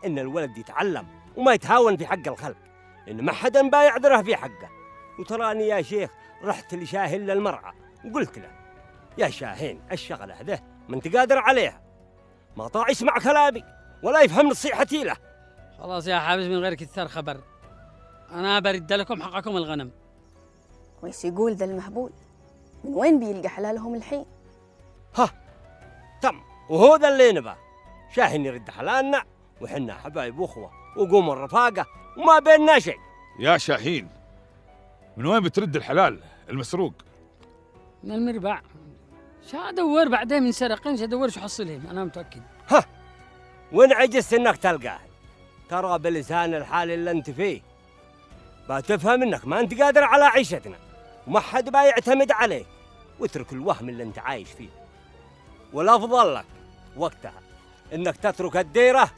إن الولد يتعلم وما يتهاون في حق الخلق، إن ما حدا بايعذره في حقه. وتراني يا شيخ رحت لشاهين للمرعى وقلت له: يا شاهين الشغلة هذه ما انت قادر عليها، ما طاع يسمع كلامي ولا يفهم نصيحتي له. خلاص يا حابس من غير كثر خبر، أنا برد لكم حقكم الغنم. ويش يقول ذا المهبول؟ من وين بيلقى حلالهم الحين؟ ها تم، وهو ذا اللي نبى، شاهين يرد حلالنا وحنا حبايب واخوه وقوم الرفاقه وما بيننا شيء. يا شاهين من وين بترد الحلال المسروق؟ من المربع. شا ادور بعدين من سرقين، شا ادور شو حصلهم، انا متاكد. ها وين عجزت انك تلقاه؟ ترى بلسان الحال اللي انت فيه بتفهم انك ما انت قادر على عيشتنا وما حد بيعتمد عليك، واترك الوهم اللي انت عايش فيه. والافضل لك وقتها انك تترك الديره